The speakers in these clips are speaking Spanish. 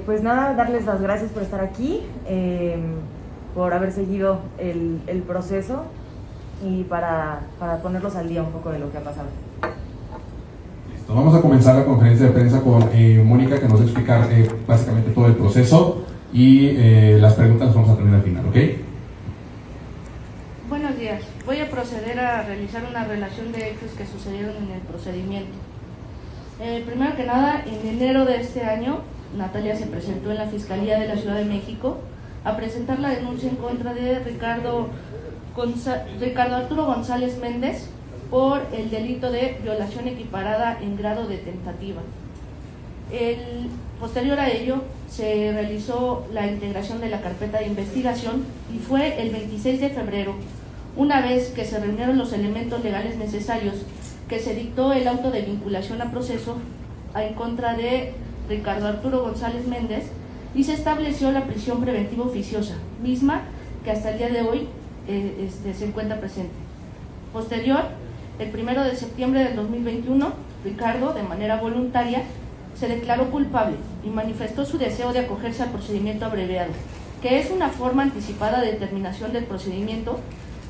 Pues nada, darles las gracias por estar aquí, por haber seguido el proceso y para ponerlos al día un poco de lo que ha pasado. Listo, vamos a comenzar la conferencia de prensa con Mónica, que nos va a explicar básicamente todo el proceso y las preguntas las vamos a tener al final, ¿ok? Buenos días. Voy a proceder a realizar una relación de hechos que sucedieron en el procedimiento. Primero que nada, en enero de este año, Natalia se presentó en la Fiscalía de la Ciudad de México a presentar la denuncia en contra de Ricardo Arturo González Méndez por el delito de violación equiparada en grado de tentativa. Posterior a ello, se realizó la integración de la carpeta de investigación y fue el 26 de febrero, una vez que se reunieron los elementos legales necesarios, que se dictó el auto de vinculación a proceso en contra de Ricardo Arturo González Méndez y se estableció la prisión preventiva oficiosa, misma que hasta el día de hoy se encuentra presente. Posterior, el 1 de septiembre del 2021, Ricardo, de manera voluntaria, se declaró culpable y manifestó su deseo de acogerse al procedimiento abreviado, que es una forma anticipada de terminación del procedimiento,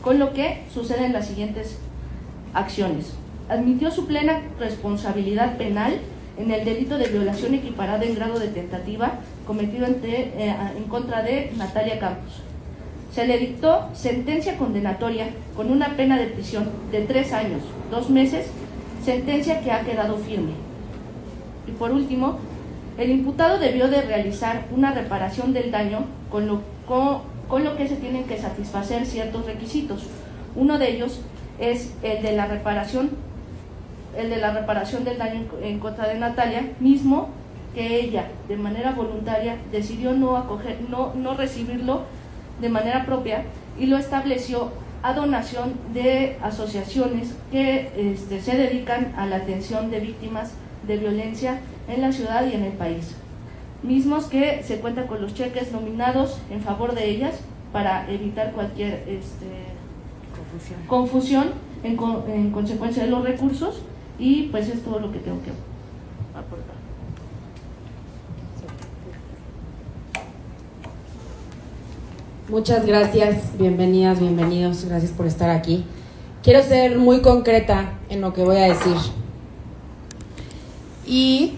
con lo que suceden las siguientes acciones. Admitió su plena responsabilidad penal en el delito de violación equiparada en grado de tentativa cometido en contra de Natalia Campos. Se le dictó sentencia condenatoria con una pena de prisión de 3 años, 2 meses, sentencia que ha quedado firme. Y por último, el imputado debió de realizar una reparación del daño con lo que se tienen que satisfacer ciertos requisitos. Uno de ellos es el de la reparación del daño en contra de Natalia, mismo que ella, de manera voluntaria, decidió no recibirlo de manera propia y lo estableció a donación de asociaciones que se dedican a la atención de víctimas de violencia en la ciudad y en el país, mismos que se cuentan con los cheques nominados en favor de ellas para evitar cualquier confusión en consecuencia de los recursos. Y pues es todo lo que tengo que aportar. Muchas gracias, bienvenidas, bienvenidos, gracias por estar aquí. Quiero ser muy concreta en lo que voy a decir. Y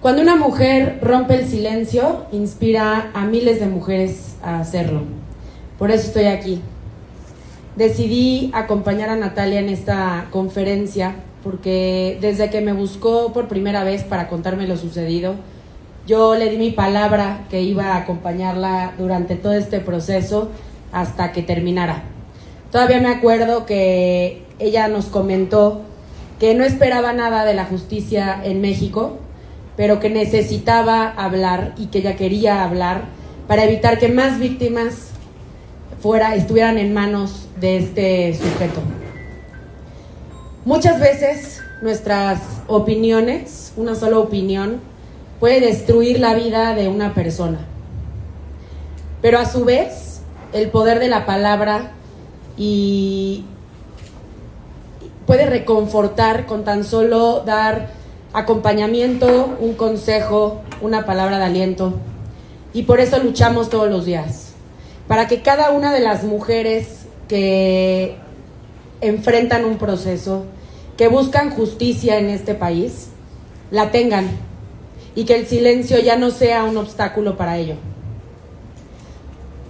cuando una mujer rompe el silencio, inspira a miles de mujeres a hacerlo. Por eso estoy aquí. Decidí acompañar a Natalia en esta conferencia porque desde que me buscó por primera vez para contarme lo sucedido, yo le di mi palabra que iba a acompañarla durante todo este proceso hasta que terminara. Todavía me acuerdo que ella nos comentó que no esperaba nada de la justicia en México, pero que necesitaba hablar y que ella quería hablar para evitar que más víctimas estuvieran en manos de este sujeto. Muchas veces nuestras opiniones, una sola opinión, puede destruir la vida de una persona. Pero a su vez, el poder de la palabra puede reconfortar con tan solo dar acompañamiento, un consejo, una palabra de aliento. Y por eso luchamos todos los días, para que cada una de las mujeres que enfrentan un proceso, que buscan justicia en este país, la tengan y que el silencio ya no sea un obstáculo para ello.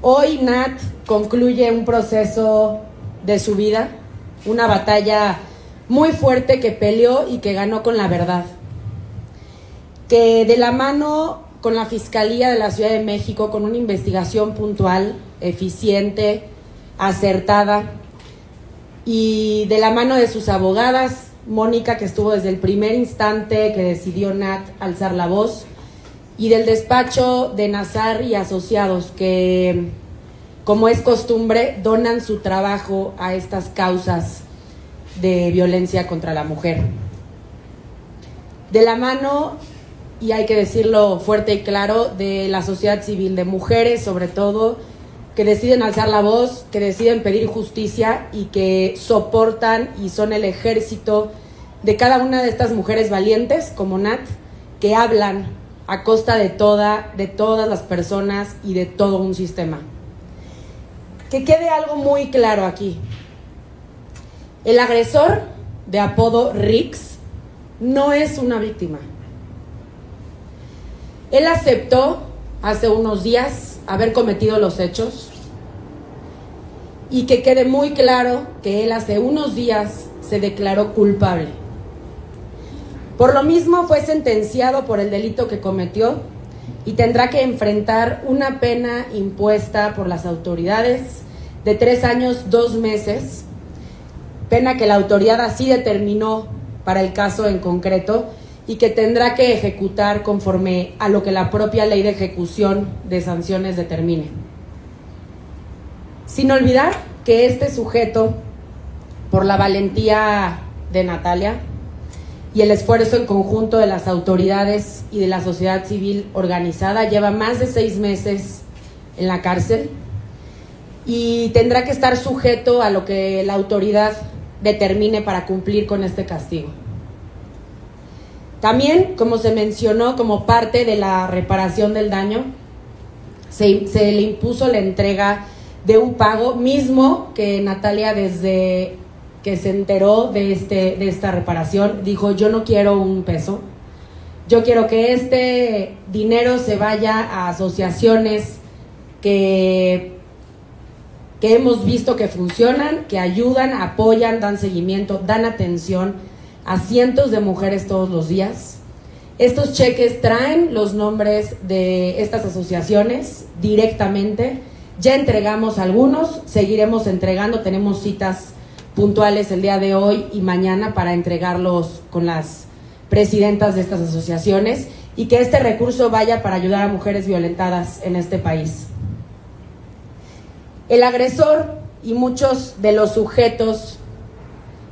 Hoy Nat concluye un proceso de su vida, una batalla muy fuerte que peleó y que ganó con la verdad. Que de la mano con la Fiscalía de la Ciudad de México, con una investigación puntual, eficiente, acertada, y de la mano de sus abogadas, Mónica, que estuvo desde el primer instante que decidió Nat alzar la voz, y del despacho de Nazar y Asociados, que, como es costumbre, donan su trabajo a estas causas de violencia contra la mujer. De la mano, y hay que decirlo fuerte y claro, de la sociedad civil, de mujeres sobre todo, que deciden alzar la voz, que deciden pedir justicia y que soportan y son el ejército de cada una de estas mujeres valientes, como Nat, que hablan a costa de todas las personas y de todo un sistema. Que quede algo muy claro aquí. El agresor, de apodo Rix, no es una víctima. Él aceptó hace unos días haber cometido los hechos, y que quede muy claro que él hace unos días se declaró culpable. Por lo mismo fue sentenciado por el delito que cometió y tendrá que enfrentar una pena impuesta por las autoridades de 3 años, 2 meses, pena que la autoridad así determinó para el caso en concreto y que tendrá que ejecutar conforme a lo que la propia ley de ejecución de sanciones determine. Sin olvidar que este sujeto, por la valentía de Natalia y el esfuerzo en conjunto de las autoridades y de la sociedad civil organizada, lleva más de 6 meses en la cárcel y tendrá que estar sujeto a lo que la autoridad determine para cumplir con este castigo. También, como se mencionó, como parte de la reparación del daño, se le impuso la entrega de un pago mismo que Natalia, desde que se enteró de esta reparación, dijo: yo no quiero un peso, yo quiero que este dinero se vaya a asociaciones que hemos visto que funcionan, que ayudan, apoyan, dan seguimiento, dan atención a cientos de mujeres todos los días. Estos cheques traen los nombres de estas asociaciones directamente. Ya entregamos algunos, seguiremos entregando, tenemos citas puntuales el día de hoy y mañana para entregarlos con las presidentas de estas asociaciones, y que este recurso vaya para ayudar a mujeres violentadas en este país. El agresor y muchos de los sujetos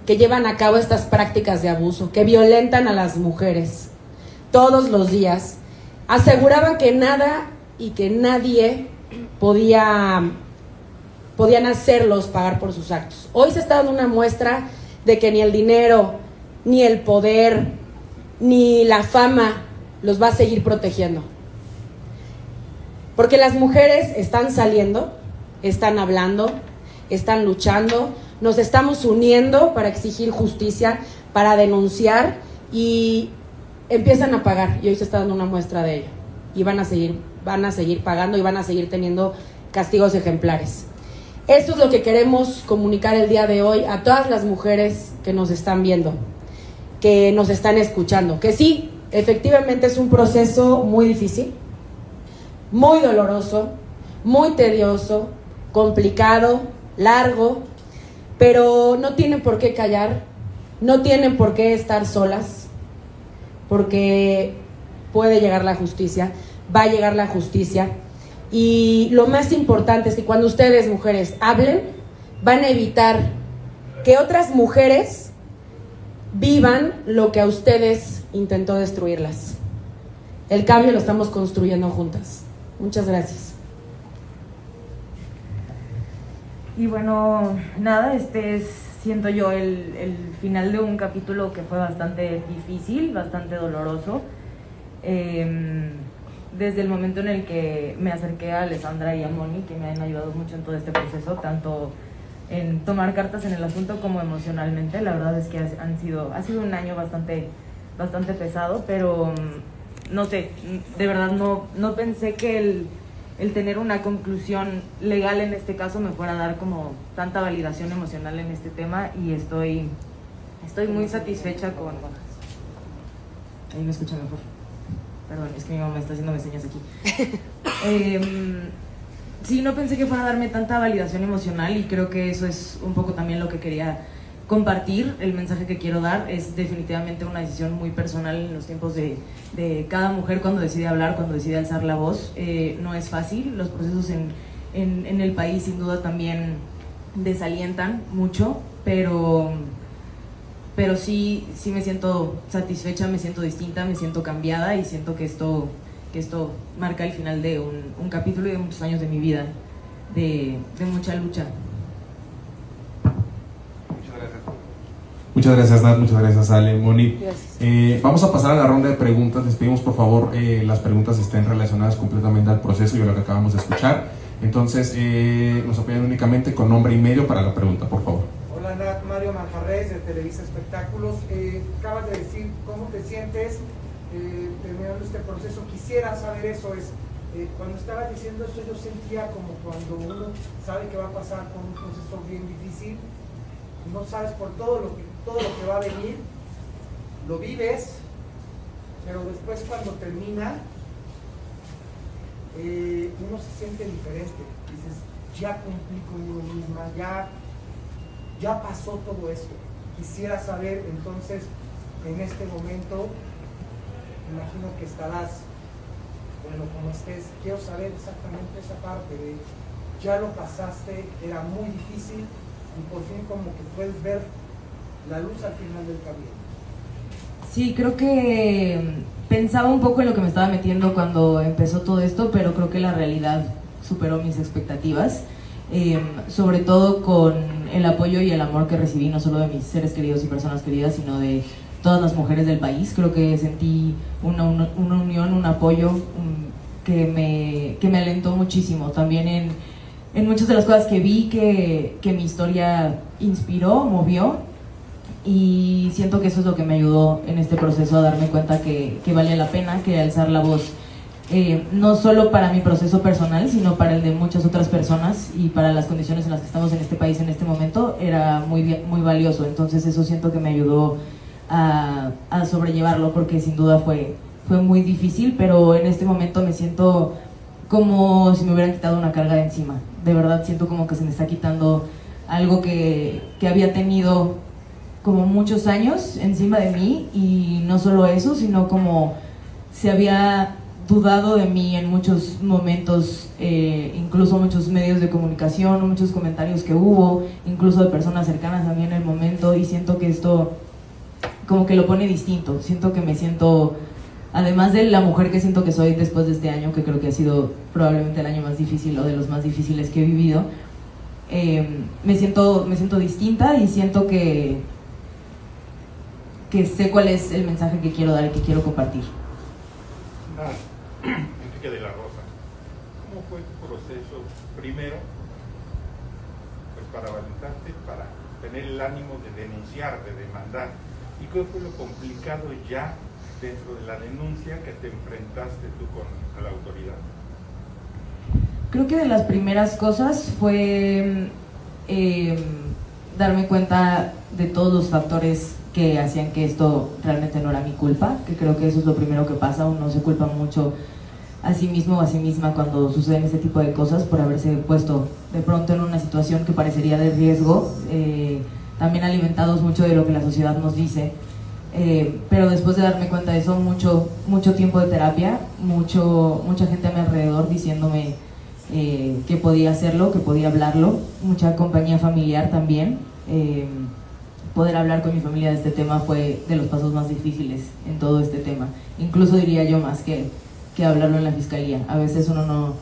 que llevan a cabo estas prácticas de abuso, que violentan a las mujeres todos los días, aseguraban que nada y que nadie podían hacerlos pagar por sus actos. Hoy se está dando una muestra de que ni el dinero, ni el poder, ni la fama los va a seguir protegiendo. Porque las mujeres están saliendo, están hablando, están luchando, nos estamos uniendo para exigir justicia, para denunciar, y empiezan a pagar, y hoy se está dando una muestra de ello. Y van a seguir pagando y van a seguir teniendo castigos ejemplares. Esto es lo que queremos comunicar el día de hoy a todas las mujeres que nos están viendo, que nos están escuchando, que sí, efectivamente es un proceso muy difícil, muy doloroso, muy tedioso, complicado, largo, pero no tienen por qué callar, no tienen por qué estar solas, porque puede llegar la justicia, va a llegar la justicia. Y lo más importante es que cuando ustedes, mujeres, hablen, van a evitar que otras mujeres vivan lo que a ustedes intentó destruirlas. El cambio lo estamos construyendo juntas. Muchas gracias. Y bueno, nada, este es, siento yo, el final de un capítulo que fue bastante difícil, bastante doloroso. Desde el momento en el que me acerqué a Alessandra y a Moni, que me han ayudado mucho en todo este proceso, tanto en tomar cartas en el asunto como emocionalmente. La verdad es que ha sido un año bastante pesado, pero no sé, de verdad no pensé que el tener una conclusión legal en este caso me fuera a dar como tanta validación emocional en este tema, y estoy muy satisfecha con... Ahí me escucha mejor. Perdón, es que mi mamá está haciéndome señas aquí. Sí, no pensé que fuera a darme tanta validación emocional, y creo que eso es un poco también lo que quería compartir. El mensaje que quiero dar es definitivamente una decisión muy personal en los tiempos de cada mujer cuando decide hablar, cuando decide alzar la voz. No es fácil, los procesos en el país sin duda también desalientan mucho, pero sí me siento satisfecha, me siento distinta, me siento cambiada, y siento que esto marca el final de un capítulo y de muchos años de mi vida, de mucha lucha. Muchas gracias. Muchas gracias, Nat, muchas gracias, Ale, Moni. Gracias. Vamos a pasar a la ronda de preguntas. Les pedimos, por favor, las preguntas estén relacionadas completamente al proceso y a lo que acabamos de escuchar. Entonces, nos apoyan únicamente con nombre y medio para la pregunta, por favor. Hola, Nat, Mario Manjarres de Televisa Espectáculos. Acabas de decir cómo te sientes terminando este proceso. Quisiera saber eso. Cuando estabas diciendo eso, yo sentía como cuando uno sabe que va a pasar por un proceso bien difícil, no sabes por todo lo que va a venir, lo vives, pero después cuando termina, uno se siente diferente. Dices, ya cumplí conmigo misma, ya pasó todo esto. Quisiera saber entonces, en este momento, imagino que estarás, bueno, como estés, quiero saber exactamente esa parte de, ya lo pasaste, era muy difícil y por fin como que puedes ver la luz al final del camino. Sí, creo que pensaba un poco en lo que me estaba metiendo cuando empezó todo esto, pero creo que la realidad superó mis expectativas, sobre todo con el apoyo y el amor que recibí, no solo de mis seres queridos y personas queridas, sino de todas las mujeres del país. Creo que sentí una unión, un apoyo que me alentó muchísimo. También en muchas de las cosas que vi que mi historia inspiró, movió, y siento que eso es lo que me ayudó en este proceso a darme cuenta que vale la pena, que alzar la voz, no solo para mi proceso personal, sino para el de muchas otras personas y para las condiciones en las que estamos en este país en este momento, era muy valioso. Entonces eso siento que me ayudó a sobrellevarlo, porque sin duda fue muy difícil, pero en este momento me siento como si me hubieran quitado una carga de encima. De verdad siento como que se me está quitando algo que había tenido como muchos años encima de mí, y no solo eso, sino como se había dudado de mí en muchos momentos, incluso muchos medios de comunicación, muchos comentarios que hubo, incluso de personas cercanas a mí en el momento, y siento que esto como que lo pone distinto. Siento que me siento, además de la mujer que siento que soy después de este año, que creo que ha sido probablemente el año más difícil o de los más difíciles que he vivido, me siento distinta, y siento que sé cuál es el mensaje que quiero dar y que quiero compartir. Enrique de la Rosa, ¿cómo fue tu proceso primero, pues para valentarte, para tener el ánimo de denunciar, de demandar? ¿Y qué fue lo complicado ya dentro de la denuncia que te enfrentaste tú con la autoridad? Creo que de las primeras cosas fue darme cuenta de todos los factores que hacían que esto realmente no era mi culpa, que creo que eso es lo primero que pasa. Uno se culpa mucho a sí mismo o a sí misma cuando suceden este tipo de cosas, por haberse puesto de pronto en una situación que parecería de riesgo, también alimentados mucho de lo que la sociedad nos dice, pero después de darme cuenta de eso, mucho tiempo de terapia, mucha gente a mi alrededor diciéndome que podía hacerlo, que podía hablarlo, mucha compañía familiar también. Poder hablar con mi familia de este tema fue de los pasos más difíciles en todo este tema, incluso diría yo más que hablarlo en la fiscalía. A veces uno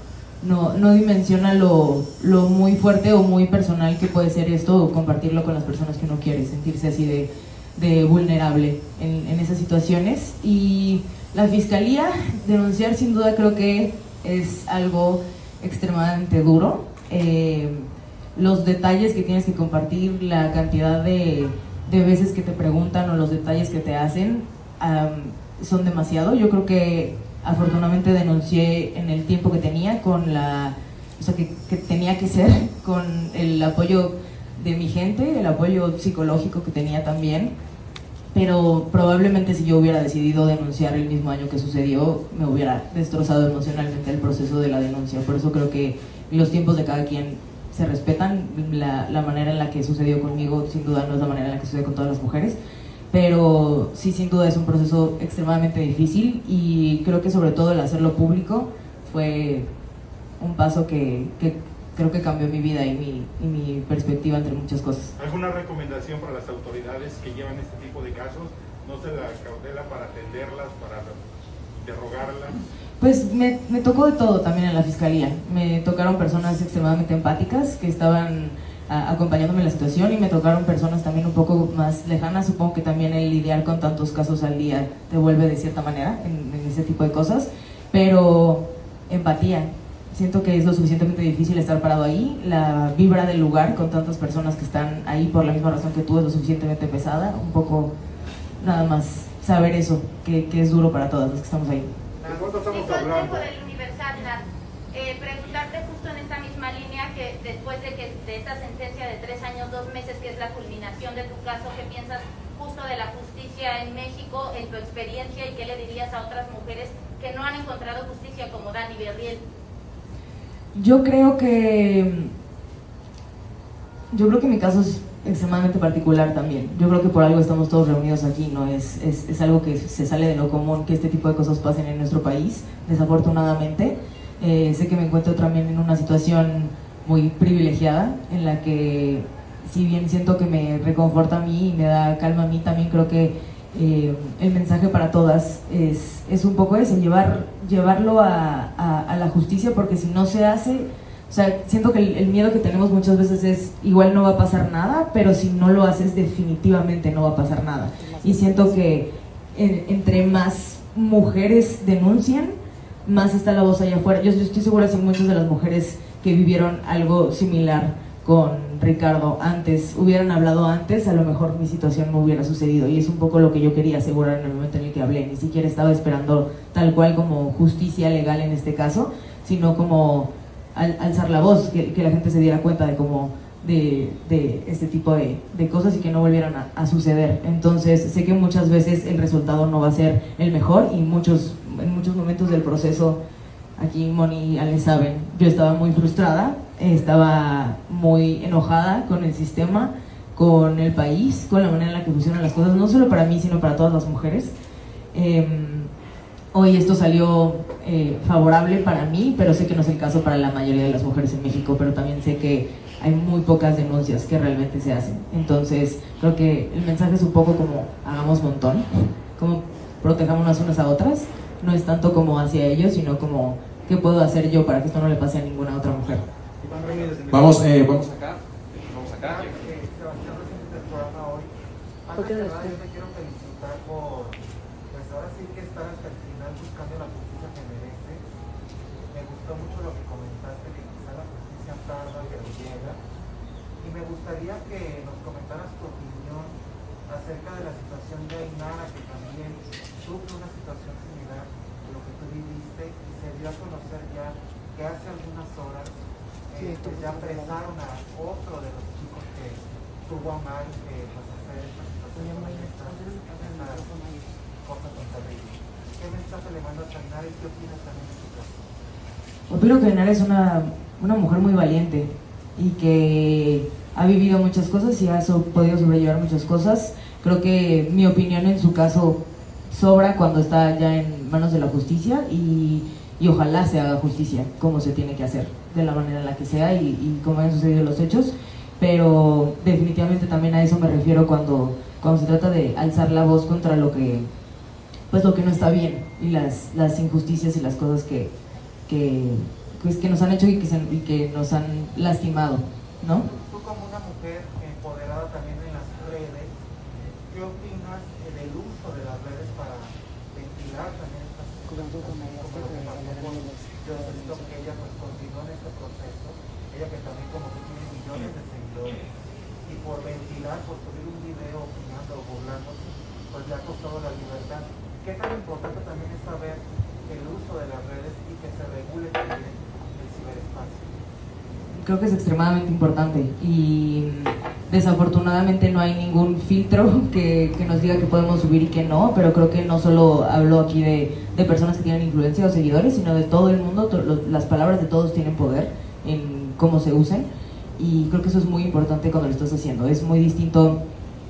no dimensiona lo muy fuerte o muy personal que puede ser esto, o compartirlo con las personas que uno quiere, sentirse así de vulnerable en esas situaciones. Y la fiscalía, denunciar sin duda creo que es algo extremadamente duro. Los detalles que tienes que compartir, la cantidad de veces que te preguntan o los detalles que te hacen son demasiado. Yo creo que afortunadamente denuncié en el tiempo que tenía, que tenía que ser, con el apoyo de mi gente, el apoyo psicológico que tenía también, pero probablemente si yo hubiera decidido denunciar el mismo año que sucedió, me hubiera destrozado emocionalmente el proceso de la denuncia. Por eso creo que los tiempos de cada quien se respetan. La manera en la que sucedió conmigo sin duda no es la manera en la que sucede con todas las mujeres, pero sí, sin duda es un proceso extremadamente difícil, y creo que sobre todo el hacerlo público fue un paso que creo que cambió mi vida y mi perspectiva entre muchas cosas. ¿Alguna recomendación para las autoridades que llevan este tipo de casos? ¿No se la cautela para atenderlas, para interrogarlas? Pues me tocó de todo también en la fiscalía. Me tocaron personas extremadamente empáticas que estaban acompañándome en la situación, y me tocaron personas también un poco más lejanas. Supongo que también el lidiar con tantos casos al día te vuelve de cierta manera en ese tipo de cosas, pero empatía. Siento que es lo suficientemente difícil estar parado ahí, la vibra del lugar con tantas personas que están ahí por la misma razón que tú es lo suficientemente pesada, un poco nada más saber eso, que es duro para todas las que estamos ahí. ¿De cuánto estamos hablando? Del Universal, preguntarte justo en esta misma línea, que después de esta sentencia de 3 años, 2 meses, que es la culminación de tu caso, ¿qué piensas justo de la justicia en México, en tu experiencia, y qué le dirías a otras mujeres que no han encontrado justicia como Dani Berriel? Yo creo que mi caso es extremadamente particular también. Yo creo que por algo estamos todos reunidos aquí, ¿no? Es algo que se sale de lo común que este tipo de cosas pasen en nuestro país, desafortunadamente. Sé que me encuentro también en una situación muy privilegiada, en la que, si bien siento que me reconforta a mí y me da calma a mí, también creo que el mensaje para todas es un poco ese, llevarlo a la justicia, porque si no se hace, o sea, siento que el miedo que tenemos muchas veces es, igual no va a pasar nada, pero si no lo haces definitivamente no va a pasar nada. Y siento que entre más mujeres denuncian, más está la voz allá afuera. Yo estoy segura que muchas de las mujeres que vivieron algo similar con Ricardo antes, hubieran hablado antes, a lo mejor mi situación no hubiera sucedido, y es un poco lo que yo quería asegurar en el momento en el que hablé. Ni siquiera estaba esperando tal cual como justicia legal en este caso, sino como alzar la voz, que la gente se diera cuenta de este tipo de cosas y que no volvieran a suceder. Entonces sé que muchas veces el resultado no va a ser el mejor, y en muchos momentos del proceso, aquí Moni y Ale saben, yo estaba muy frustrada, estaba muy enojada con el sistema, con el país, con la manera en la que funcionan las cosas, no solo para mí, sino para todas las mujeres. Hoy esto salió favorable para mí, pero sé que no es el caso para la mayoría de las mujeres en México, pero también sé que hay muy pocas denuncias que realmente se hacen. Entonces creo que el mensaje es un poco como hagamos montón, como protejámonos unas a otras, no es tanto como hacia ellos, sino como qué puedo hacer yo para que esto no le pase a ninguna otra mujer. Vamos acá. Sebastián, recién del programa hoy. Antes de nada, yo te quiero felicitar por, pues ahora sí que estar hasta el final buscando la justicia que mereces. Me gustó mucho lo que comentaste, que quizá la justicia tarda, pero llega. Y me gustaría que nos comentaras tu opinión acerca de la situación de Ainara, que también sufre una situación similar a lo que tú viviste, y se dio a conocer ya que hace algunas horas pues ya apresaron a otro de los chicos que tuvo a mal pues hacer esta situación con esta cosa tan terrible. ¿Qué mensaje le mandas a Ainara y qué opinas también de su caso? Opino que Ainara es una mujer muy valiente y que ha vivido muchas cosas y ha podido sobrellevar muchas cosas. Creo que mi opinión en su caso sobra cuando está ya en manos de la justicia, y ojalá se haga justicia como se tiene que hacer, de la manera en la que sea y como han sucedido los hechos. Pero definitivamente también a eso me refiero cuando se trata de alzar la voz contra lo que no está bien, y las injusticias y las cosas que nos han hecho y que nos han lastimado, ¿no? Tú como una mujer empoderada también en las redes, ¿qué opinas del uso de las redes para ventilar también estas cosas? Yo necesito que ella pues continúe en este proceso, ella que también como tú tiene millones de seguidores, y por ventilar, por subir un video opinando o burlándose, pues le ha costado la libertad. ¿Qué tan importante también es saber el uso de las redes y que se regule también el ciberespacio? Creo que es extremadamente importante, y desafortunadamente no hay ningún filtro que nos diga que podemos subir y que no, pero creo que no solo hablo aquí de personas que tienen influencia o seguidores, sino de todo el mundo. Las palabras de todos tienen poder en cómo se usen, y creo que eso es muy importante cuando lo estás haciendo. Es muy distinto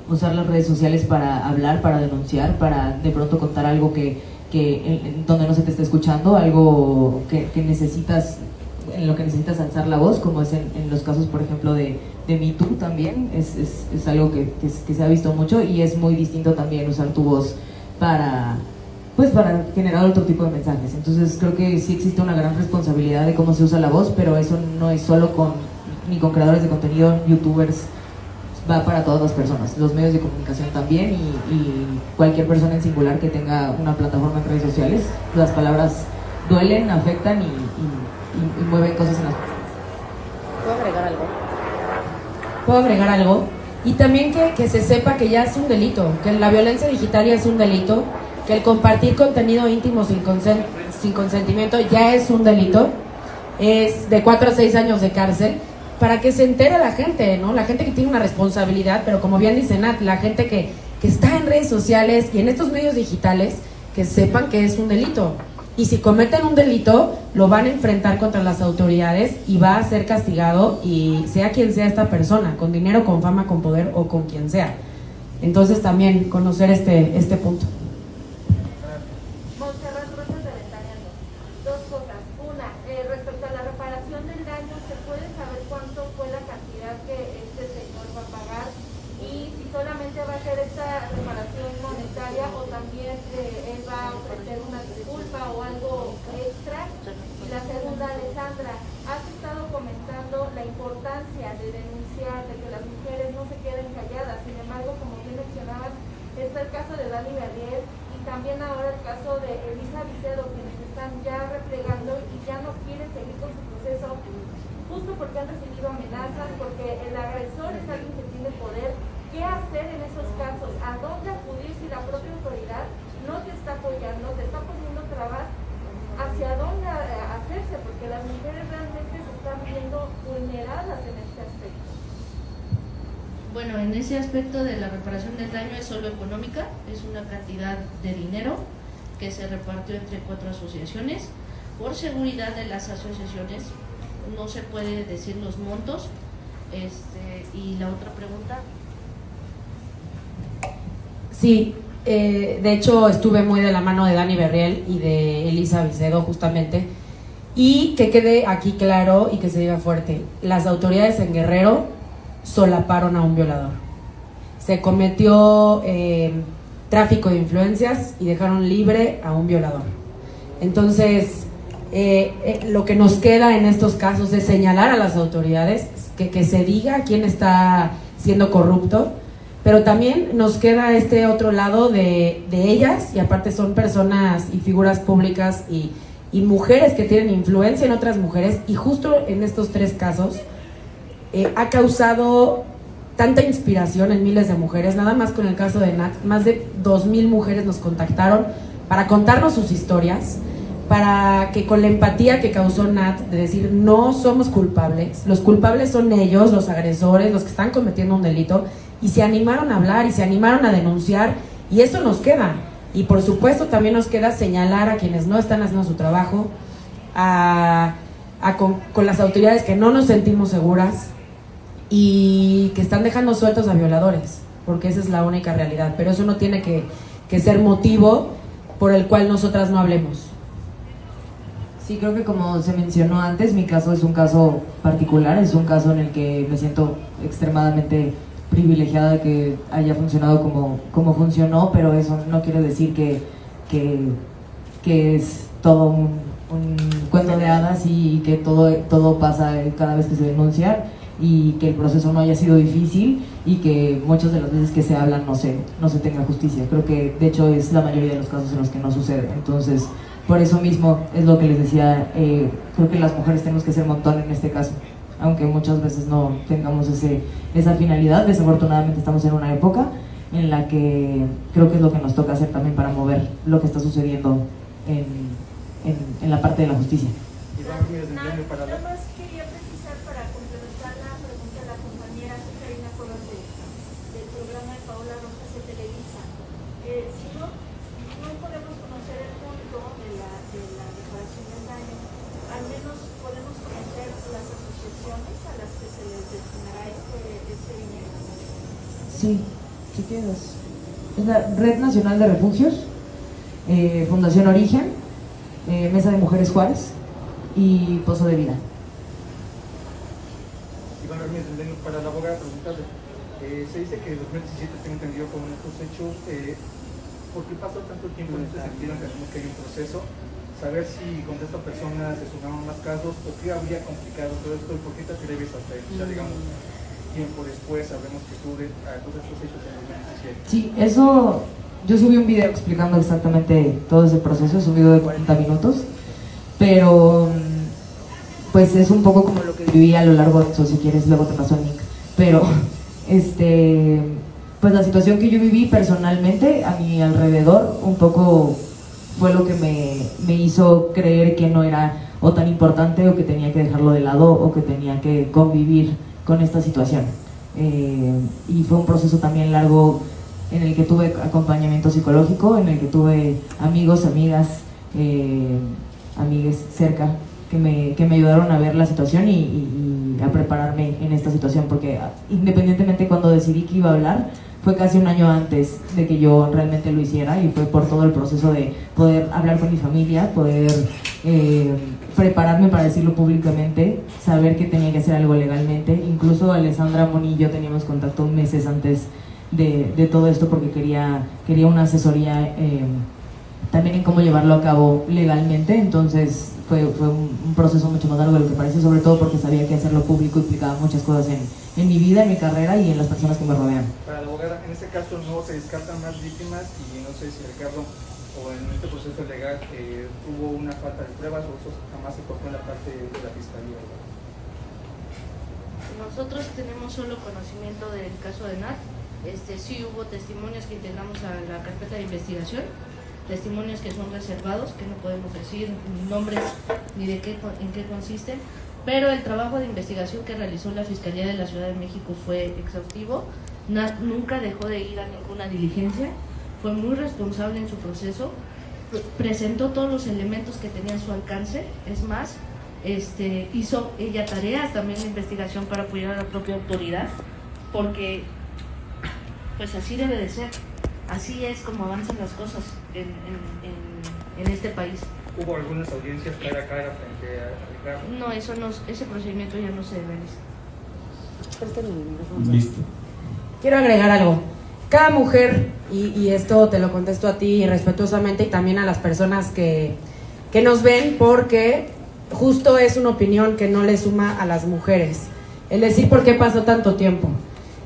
usar las redes sociales para hablar, para denunciar, para de pronto contar algo donde no se te está escuchando, algo que necesitas, en lo que necesitas alzar la voz, como es en los casos, por ejemplo, de Me Too también. Es algo que se ha visto mucho, y es muy distinto también usar tu voz para generar otro tipo de mensajes. Entonces creo que sí existe una gran responsabilidad de cómo se usa la voz, pero eso no es solo con ni con creadores de contenido, youtubers, va para todas las personas, los medios de comunicación también y cualquier persona en singular que tenga una plataforma en redes sociales. Las palabras duelen, afectan y mueven cosas en las personas. ¿Puedo agregar algo? Y también que se sepa que ya es un delito, que la violencia digital ya es un delito, que el compartir contenido íntimo sin consentimiento ya es un delito, es de 4 a 6 años de cárcel, para que se entere la gente, ¿no? La gente que tiene una responsabilidad, pero como bien dice Nat, la gente que está en redes sociales y en estos medios digitales, que sepan que es un delito. Y si cometen un delito, lo van a enfrentar contra las autoridades y va a ser castigado, y sea quien sea esta persona, con dinero, con fama, con poder o con quien sea. Entonces también conocer este punto. Dos cosas. Una, respecto a la reparación del daño, ¿se puede saber cuánto fue la cantidad que este señor va a pagar? Y si solamente va a ser esta reparación monetaria o también él va a ofrecer una disculpa o algo extra. Y la segunda, Alessandra, has estado comentando la importancia de denunciar, de que las mujeres no se queden calladas. Sin embargo, como bien mencionabas, está el caso de Dani Gabriel y también ahora el caso de Elisa Vicedo, quienes están ya replegando y ya no quieren seguir con su proceso, justo porque han recibido amenazas, porque el agresor es alguien que tiene poder. ¿Qué hacer en esos casos? ¿A dónde acudir si la propia autoridad no te está apoyando, te está poniendo trabas? ¿Hacia dónde hacerse? Porque las mujeres realmente se están viendo vulneradas en este aspecto. Bueno, en ese aspecto de la reparación del daño es solo económica, es una cantidad de dinero que se repartió entre 4 asociaciones. Por seguridad de las asociaciones no se puede decir los montos. Y la otra pregunta. Sí, de hecho estuve muy de la mano de Dani Berriel y de Elisa Vicedo justamente, y que quede aquí claro y que se diga fuerte, las autoridades en Guerrero solaparon a un violador. Se cometió tráfico de influencias y dejaron libre a un violador. Entonces, lo que nos queda en estos casos es señalar a las autoridades, que se diga quién está siendo corrupto, pero también nos queda este otro lado de ellas, y aparte son personas y figuras públicas y mujeres que tienen influencia en otras mujeres, y justo en estos 3 casos ha causado tanta inspiración en miles de mujeres. Nada más con el caso de Nat, más de 2,000 mujeres nos contactaron para contarnos sus historias, para que con la empatía que causó Nat, de decir no somos culpables, los culpables son ellos, los agresores, los que están cometiendo un delito, y se animaron a hablar y se animaron a denunciar, y eso nos queda. Y por supuesto también nos queda señalar a quienes no están haciendo su trabajo, con las autoridades que no nos sentimos seguras y que están dejando sueltos a violadores, porque esa es la única realidad. Pero eso no tiene que ser motivo por el cual nosotras no hablemos. Sí, creo que como se mencionó antes, mi caso es un caso particular, es un caso en el que me siento extremadamente privilegiada de que haya funcionado como funcionó, pero eso no quiere decir que es todo un cuento de hadas y que todo pasa cada vez que se denuncia, y que el proceso no haya sido difícil y que muchas de las veces que se hablan no se tenga justicia. Creo que de hecho es la mayoría de los casos en los que no sucede. Entonces, por eso mismo es lo que les decía, creo que las mujeres tenemos que ser montón en este caso, aunque muchas veces no tengamos esa finalidad. Desafortunadamente estamos en una época en la que creo que es lo que nos toca hacer también para mover lo que está sucediendo en la parte de la justicia. Nada más quería precisar para complementar la pregunta de la compañera Karina Cuevas del programa de Paola Rojas de Televisa. Si no podemos conocer el punto de la reparación del daño, al menos podemos conocer las asociaciones a las que se les destinará este dinero. Sí, si quieres. Es la Red Nacional de Refugios, Fundación Origen, Mesa de Mujeres Juárez y Pozo de Vida. Iván Ramírez, para la abogada preguntarle, se dice que en 2017, tengo entendido, con estos hechos, ¿por qué pasó tanto tiempo en este sentido? Entendemos que hay un proceso, saber si con esta persona se sumaron más casos o qué habría complicado todo esto y por qué te atreves hasta eso, ya digamos, tiempo después sabemos que tú de todos estos hechos en 2017. Sí, eso, yo subí un video explicando exactamente todo ese proceso, es un video de 40 minutos, pero pues es un poco como lo que viví a lo largo de eso, si quieres luego te paso el link, pero pues la situación que yo viví personalmente a mi alrededor un poco fue lo que me hizo creer que no era o tan importante o que tenía que dejarlo de lado o que tenía que convivir con esta situación. Y fue un proceso también largo en el que tuve acompañamiento psicológico, en el que tuve amigos, amigas, amigues cerca que me ayudaron a ver la situación y a prepararme en esta situación, porque independientemente cuando decidí que iba a hablar, fue casi un año antes de que yo realmente lo hiciera y fue por todo el proceso de poder hablar con mi familia, poder prepararme para decirlo públicamente, saber que tenía que hacer algo legalmente. Incluso Alessandra Moni y yo teníamos contacto meses antes de todo esto porque quería una asesoría también en cómo llevarlo a cabo legalmente. Entonces fue un proceso mucho más largo de lo que parece, sobre todo porque sabía que hacerlo público implicaba muchas cosas en mi vida, en mi carrera y en las personas que me rodean. Para la abogada, en este caso no se descartan más víctimas y no sé si Ricardo o en este proceso legal hubo una falta de pruebas o eso jamás se tocó en la parte de la fiscalía, ¿verdad? Nosotros tenemos solo conocimiento del caso de Nat. Sí hubo testimonios que integramos a la carpeta de investigación, testimonios que son reservados, que no podemos decir ni nombres ni en qué consisten, pero el trabajo de investigación que realizó la Fiscalía de la Ciudad de México fue exhaustivo. Nat nunca dejó de ir a ninguna diligencia, fue muy responsable en su proceso, presentó todos los elementos que tenía a su alcance, es más, hizo ella tareas también de investigación para apoyar a la propia autoridad, porque pues así debe de ser, así es como avanzan las cosas en este país. ¿Hubo algunas audiencias cara a cara frente a Ricardo? No, ese procedimiento ya no se realiza. Listo. Quiero agregar algo. Cada mujer, y esto te lo contesto a ti respetuosamente y también a las personas que nos ven, porque justo es una opinión que no le suma a las mujeres. El decir por qué pasó tanto tiempo.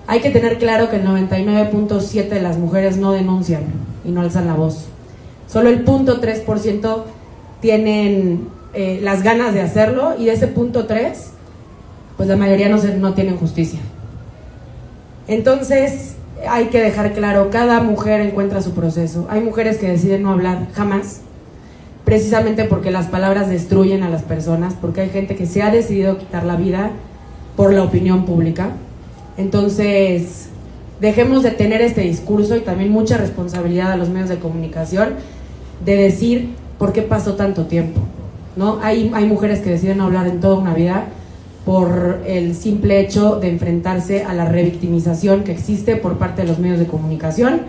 Hay que tener claro que el 99.7% de las mujeres no denuncian y no alzan la voz. Solo el 0.3% tienen las ganas de hacerlo, y de ese 0.3%, pues la mayoría no tienen justicia. Entonces hay que dejar claro, cada mujer encuentra su proceso. Hay mujeres que deciden no hablar jamás, precisamente porque las palabras destruyen a las personas, porque hay gente que se ha decidido quitar la vida por la opinión pública. Entonces dejemos de tener este discurso y también mucha responsabilidad a los medios de comunicación de decir por qué pasó tanto tiempo, ¿no? Hay mujeres que deciden no hablar en toda una vida por el simple hecho de enfrentarse a la revictimización que existe por parte de los medios de comunicación,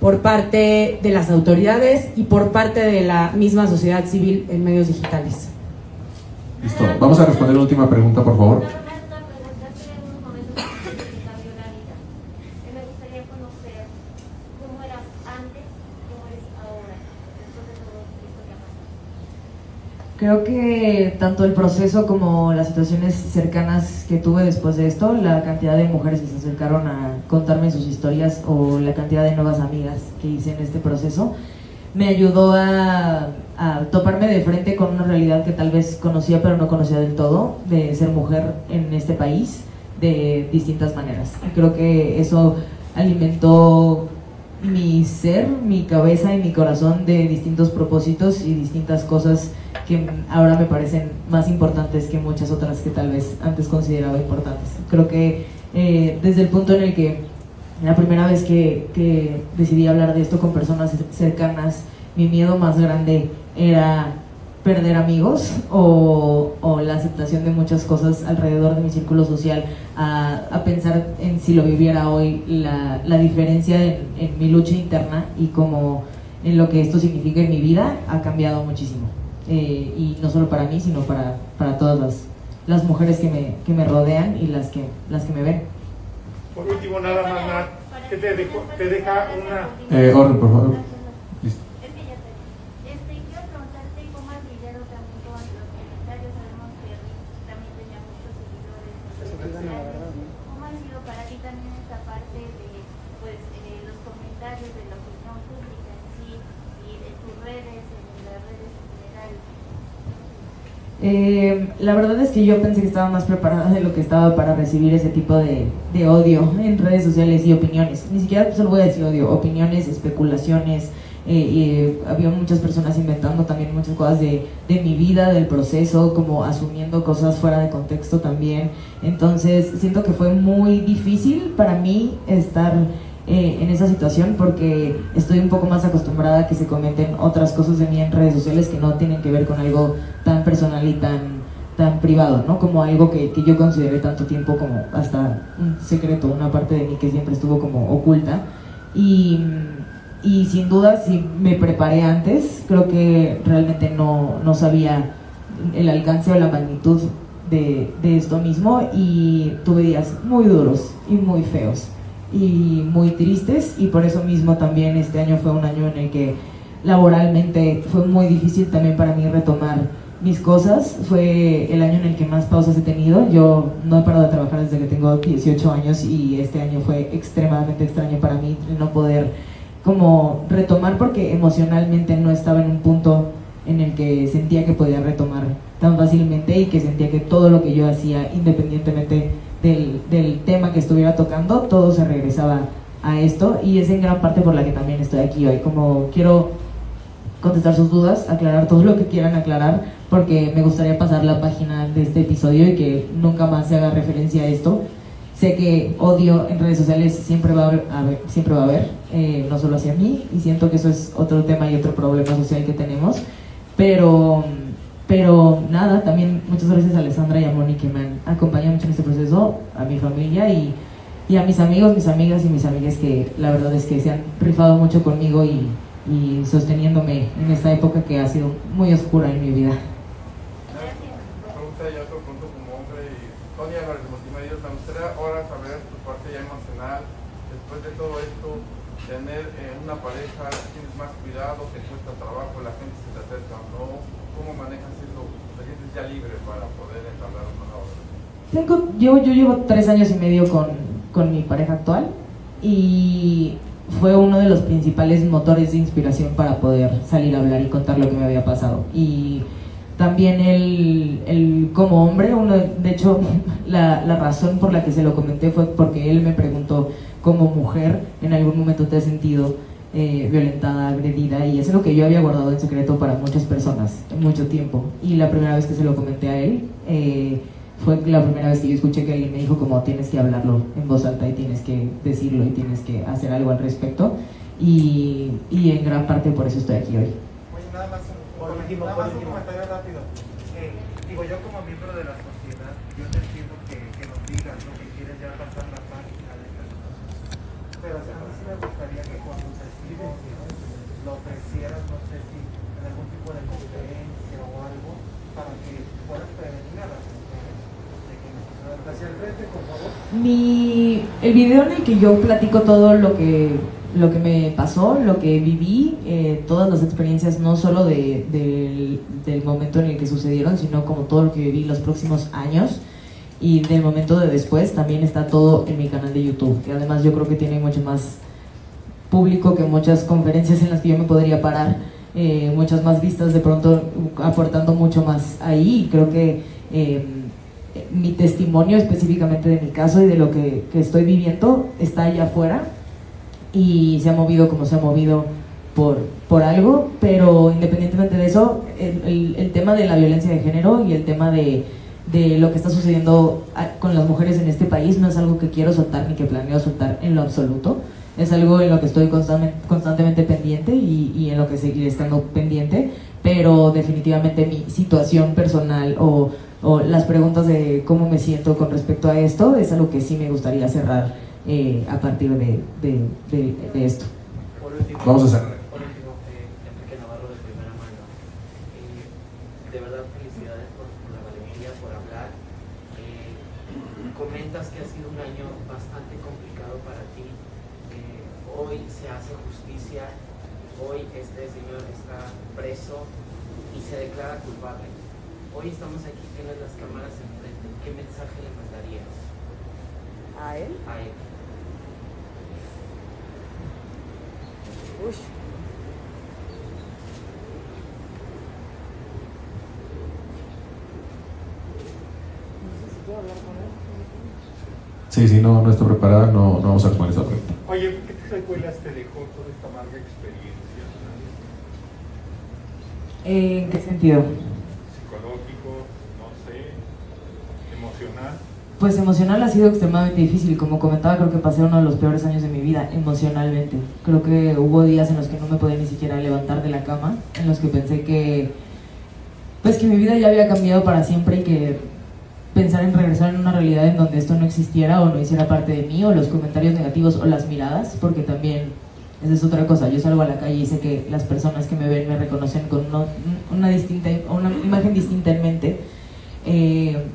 por parte de las autoridades y por parte de la misma sociedad civil en medios digitales. Listo. Vamos a responder la última pregunta, por favor. Creo que tanto el proceso como las situaciones cercanas que tuve después de esto, la cantidad de mujeres que se acercaron a contarme sus historias o la cantidad de nuevas amigas que hice en este proceso, me ayudó a toparme de frente con una realidad que tal vez conocía pero no conocía del todo, de ser mujer en este país de distintas maneras. Y creo que eso alimentó mi ser, mi cabeza y mi corazón de distintos propósitos y distintas cosas que ahora me parecen más importantes que muchas otras que tal vez antes consideraba importantes. Creo que desde el punto en el que la primera vez que decidí hablar de esto con personas cercanas, mi miedo más grande era perder amigos o la aceptación de muchas cosas alrededor de mi círculo social, a pensar en si lo viviera hoy, la diferencia en mi lucha interna y como en lo que esto significa en mi vida ha cambiado muchísimo. Y no solo para mí, sino para todas las mujeres que me rodean y las que me ven. Por último, nada más, Nat, ¿qué te deja una... Orden, por favor. La verdad es que yo pensé que estaba más preparada de lo que estaba para recibir ese tipo de odio en redes sociales y opiniones. Ni siquiera solo voy a decir odio, opiniones, especulaciones. Había muchas personas inventando también muchas cosas de mi vida, del proceso, como asumiendo cosas fuera de contexto también. Entonces siento que fue muy difícil para mí estar en esa situación, porque estoy un poco más acostumbrada a que se comenten otras cosas de mí en redes sociales que no tienen que ver con algo tan personal y tan privado, ¿no? Como algo que yo consideré tanto tiempo como hasta un secreto, una parte de mí que siempre estuvo como oculta. Y sin duda, si me preparé antes, creo que realmente no sabía el alcance o la magnitud de esto mismo, y tuve días muy duros y muy feos y muy tristes, y por eso mismo también este año fue un año en el que laboralmente fue muy difícil también para mí retomar mis cosas. Fue el año en el que más pausas he tenido. Yo no he parado de trabajar desde que tengo 18 años y este año fue extremadamente extraño para mí no poder como retomar, porque emocionalmente no estaba en un punto en el que sentía que podía retomar tan fácilmente, y que sentía que todo lo que yo hacía, independientemente del tema que estuviera tocando, todo se regresaba a esto, y es en gran parte por la que también estoy aquí hoy. Como quiero contestar sus dudas, aclarar todo lo que quieran aclarar, porque me gustaría pasar la página de este episodio y que nunca más se haga referencia a esto. Sé que odio en redes sociales siempre va a haber, no solo hacia mí, y siento que eso es otro tema y otro problema social que tenemos, pero nada, también muchas gracias a Alessandra y a Moni, que me han acompañado mucho en este proceso, a mi familia y a mis amigos, mis amigas y mis amigas, que la verdad es que se han rifado mucho conmigo y sosteniéndome en esta época que ha sido muy oscura en mi vida. Pregunta y otro punto como hombre, y Tony Álvarez de Multimedios, me gustaría ahora saber tu parte ya emocional, después de todo esto, tener una pareja, tienes más cuidado, te cuesta trabajo, la gente se te acerca o no, ¿cómo manejas eso? ¿Te sientes ya libre para poder entablar una nueva relación? Yo llevo 3 años y medio con mi pareja actual, y fue uno de los principales motores de inspiración para poder salir a hablar y contar lo que me había pasado. Y también él como hombre, de hecho la razón por la que se lo comenté fue porque él me preguntó, como mujer, ¿en algún momento te has sentido violentada, agredida? Y eso es lo que yo había guardado en secreto para muchas personas en mucho tiempo, y la primera vez que se lo comenté a él fue la primera vez que yo escuché que alguien me dijo como tienes que hablarlo en voz alta y tienes que decirlo y tienes que hacer algo al respecto, y en gran parte por eso estoy aquí hoy. Oye, nada más un comentario rápido. Digo, yo como miembro de la sociedad, yo te entiendo que nos digas lo que quieres ya pasar la página de estas cosas, pero a mí sí me gustaría que cuando te escribes lo ofrecieras, no sé si en algún tipo de conferencia o algo, para que puedas prevenir a las mujeres de que nos hacia el frente, por favor. El video en el que yo platico todo lo que me pasó, lo que viví, todas las experiencias, no solo del momento en el que sucedieron, sino como todo lo que viví los próximos años y del momento de después, también está todo en mi canal de YouTube, que además yo creo que tiene mucho más público que muchas conferencias en las que yo me podría parar, muchas más vistas, de pronto aportando mucho más ahí. Y creo que mi testimonio específicamente de mi caso y de lo que estoy viviendo está allá afuera, y se ha movido como se ha movido por algo, pero independientemente de eso, el tema de la violencia de género y el tema de lo que está sucediendo con las mujeres en este país no es algo que quiero soltar ni que planeo soltar en lo absoluto. Es algo en lo que estoy constantemente pendiente y en lo que seguiré estando pendiente, pero definitivamente mi situación personal o las preguntas de cómo me siento con respecto a esto es algo que sí me gustaría cerrar a partir de esto. Vamos a cerrar. Enrique Navarro, de primera mano. De verdad, felicidades por la valentía, por hablar. Comentas que ha sido un año bastante complicado para ti. Hoy se hace justicia. Hoy este señor está preso y se declara culpable. Hoy estamos aquí, tienes las cámaras enfrente. ¿Qué mensaje le mandarías? ¿A él? A él. Uy. Sí, sí, no está preparada, no vamos a responder esa pregunta. Oye, ¿qué secuelas te dejó toda esta amarga experiencia? ¿En qué sentido? Psicológico, no sé, emocional. Pues emocional ha sido extremadamente difícil. Como comentaba, creo que pasé uno de los peores años de mi vida emocionalmente. Creo que hubo días en los que no me podía ni siquiera levantar de la cama, en los que pensé que mi vida ya había cambiado para siempre y que pensar en regresar en una realidad en donde esto no existiera o no hiciera parte de mí, o los comentarios negativos o las miradas, porque también esa es otra cosa. Yo salgo a la calle y sé que las personas que me ven me reconocen con una imagen distinta en mente.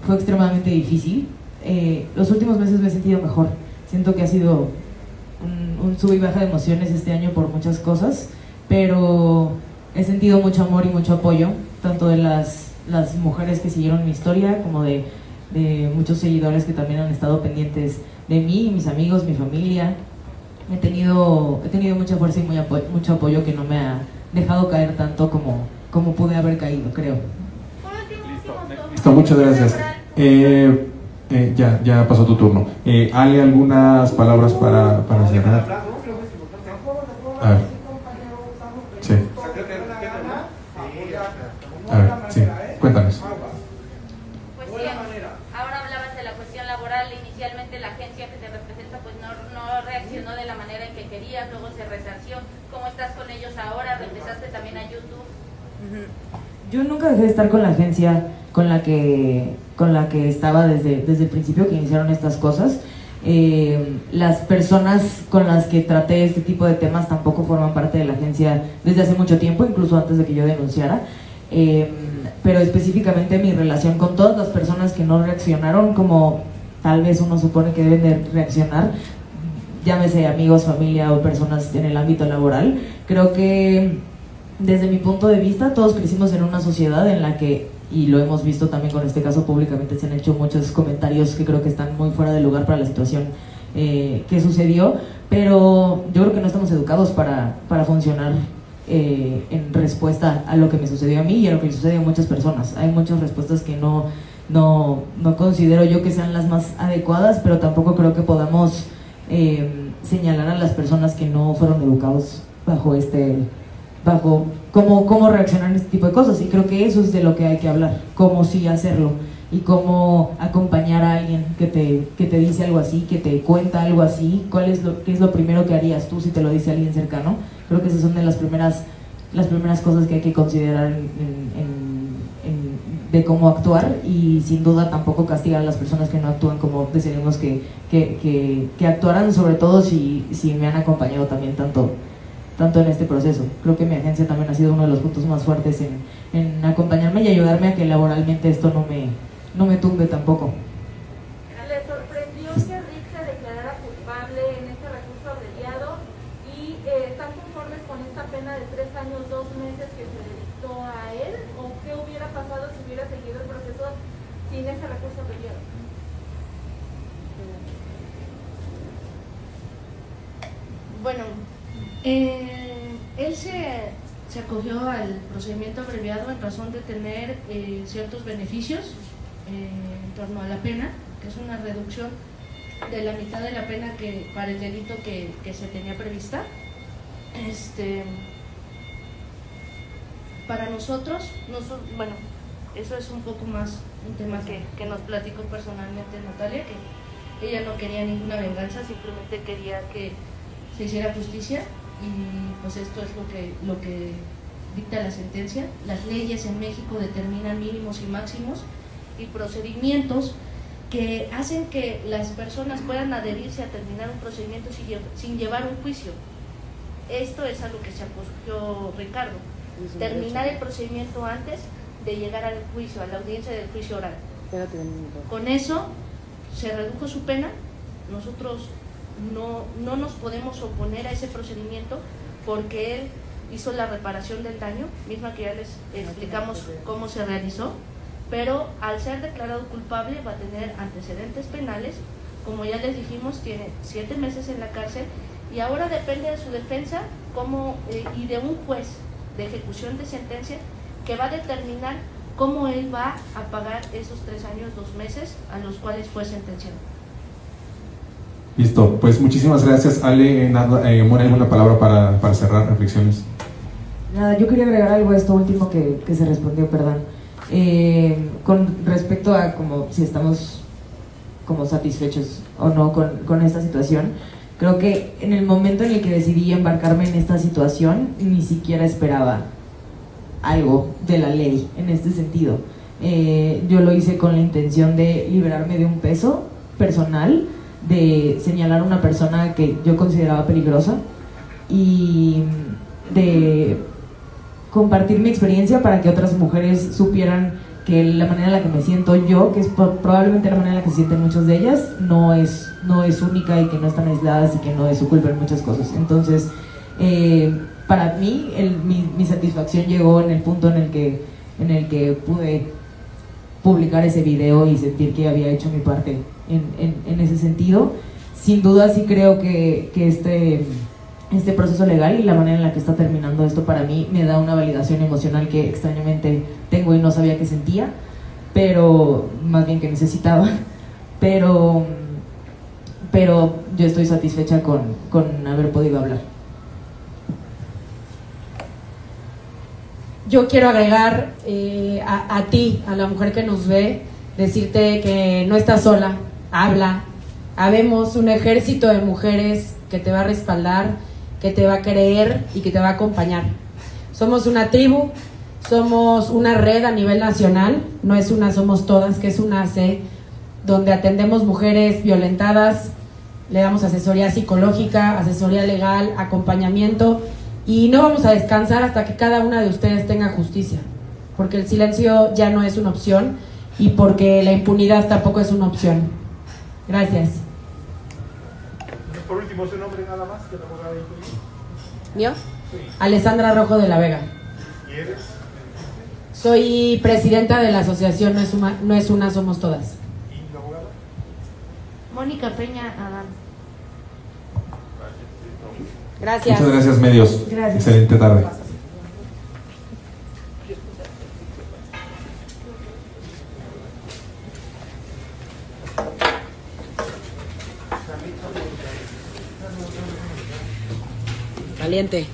Fue extremadamente difícil. Los últimos meses me he sentido mejor. Siento que ha sido un sub y baja de emociones este año por muchas cosas, pero he sentido mucho amor y mucho apoyo, tanto de las mujeres que siguieron mi historia, como de muchos seguidores que también han estado pendientes de mí, mis amigos, mi familia. He tenido mucha fuerza y mucho apoyo que no me ha dejado caer tanto como pude haber caído, creo. Listo, muchas gracias. Ya pasó tu turno. Ale, ¿algunas palabras para cerrar? A ver. Sí. A ver, sí. Cuéntanos. Pues sí, ahora hablabas de la cuestión laboral. Inicialmente la agencia que te representa pues no reaccionó de la manera en que querías, luego se resarció. ¿Cómo estás con ellos ahora? ¿Regresaste también a YouTube? Yo nunca dejé de estar con la agencia con la que estaba desde el principio que iniciaron estas cosas. Las personas con las que traté este tipo de temas tampoco forman parte de la agencia desde hace mucho tiempo, incluso antes de que yo denunciara. Pero específicamente mi relación con todas las personas que no reaccionaron como tal vez uno supone que deben de reaccionar, llámese amigos, familia o personas en el ámbito laboral, creo que desde mi punto de vista todos crecimos en una sociedad en la que, y lo hemos visto también con este caso públicamente, se han hecho muchos comentarios que creo que están muy fuera de lugar para la situación que sucedió, pero yo creo que no estamos educados para funcionar en respuesta a lo que me sucedió a mí y a lo que le sucede a muchas personas. Hay muchas respuestas que no considero yo que sean las más adecuadas, pero tampoco creo que podamos señalar a las personas que no fueron educados bajo cómo reaccionar en este tipo de cosas, y creo que eso es de lo que hay que hablar, cómo sí hacerlo y cómo acompañar a alguien que te dice algo así, que te cuenta algo así, qué es lo primero que harías tú si te lo dice alguien cercano. Creo que esas son de las primeras cosas que hay que considerar de cómo actuar, y sin duda tampoco castigar a las personas que no actúan como desearíamos que actuaran, sobre todo si me han acompañado también tanto en este proceso. Creo que mi agencia también ha sido uno de los puntos más fuertes en acompañarme y ayudarme a que laboralmente esto no me tumbe tampoco. ¿Le sorprendió que Rick se declarara culpable en este recurso abreviado y están conformes con esta pena de 3 años, 2 meses que se le dictó a él? ¿O qué hubiera pasado si hubiera seguido el proceso sin este recurso abreviado? Bueno, él se acogió al procedimiento abreviado en razón de tener ciertos beneficios en torno a la pena, que es una reducción de la mitad de la pena que para el delito que se tenía prevista. Para nosotros, bueno, eso es un poco más un tema que nos platicó personalmente Natalia, que ella no quería ninguna venganza, simplemente quería que se hiciera justicia, y pues esto es lo que dicta la sentencia. Las leyes en México determinan mínimos y máximos y procedimientos que hacen que las personas puedan adherirse a terminar un procedimiento sin llevar un juicio. Esto es a lo que se acogió Ricardo, terminar el procedimiento antes de llegar al juicio, a la audiencia del juicio oral. Con eso se redujo su pena. Nosotros no nos podemos oponer a ese procedimiento porque él hizo la reparación del daño, misma que ya les explicamos cómo se realizó, pero al ser declarado culpable va a tener antecedentes penales, como ya les dijimos, tiene 7 meses en la cárcel, y ahora depende de su defensa y de un juez de ejecución de sentencia que va a determinar cómo él va a pagar esos 3 años, 2 meses a los cuales fue sentenciado. Listo, pues muchísimas gracias. Ale, Moni, ¿alguna palabra para cerrar reflexiones? Nada, yo quería agregar algo a esto último que se respondió, perdón. Con respecto a como si estamos como satisfechos o no con esta situación, creo que en el momento en el que decidí embarcarme en esta situación, ni siquiera esperaba algo de la ley en este sentido. Yo lo hice con la intención de liberarme de un peso personal, de señalar a una persona que yo consideraba peligrosa y de compartir mi experiencia para que otras mujeres supieran que la manera en la que me siento yo, que es probablemente la manera en la que se sienten muchas de ellas, no es única y que no están aisladas y que no es su culpa en muchas cosas. Entonces, para mí, mi satisfacción llegó en el punto en el que pude publicar ese video y sentir que había hecho mi parte en ese sentido. Sin duda sí creo que este proceso legal y la manera en la que está terminando esto para mí me da una validación emocional que extrañamente tengo y no sabía que sentía, pero más bien que necesitaba, pero yo estoy satisfecha con haber podido hablar. Yo quiero agregar a ti, a la mujer que nos ve, decirte que no estás sola, habla. Habemos un ejército de mujeres que te va a respaldar, que te va a creer y que te va a acompañar. Somos una tribu, somos una red a nivel nacional, no es una Somos Todas, que es una AC, donde atendemos mujeres violentadas, le damos asesoría psicológica, asesoría legal, acompañamiento, y no vamos a descansar hasta que cada una de ustedes tenga justicia, porque el silencio ya no es una opción y porque la impunidad tampoco es una opción. Gracias. Por último, su nombre nada más, que la abogada incluye. ¿Mío? Sí. Alessandra Rojo de la Vega. ¿Y eres? Soy presidenta de la asociación No es una, Somos Todas. ¿Y la abogada? Mónica Peña Adán. Gracias. Muchas gracias, medios. Gracias. Excelente tarde. Caliente.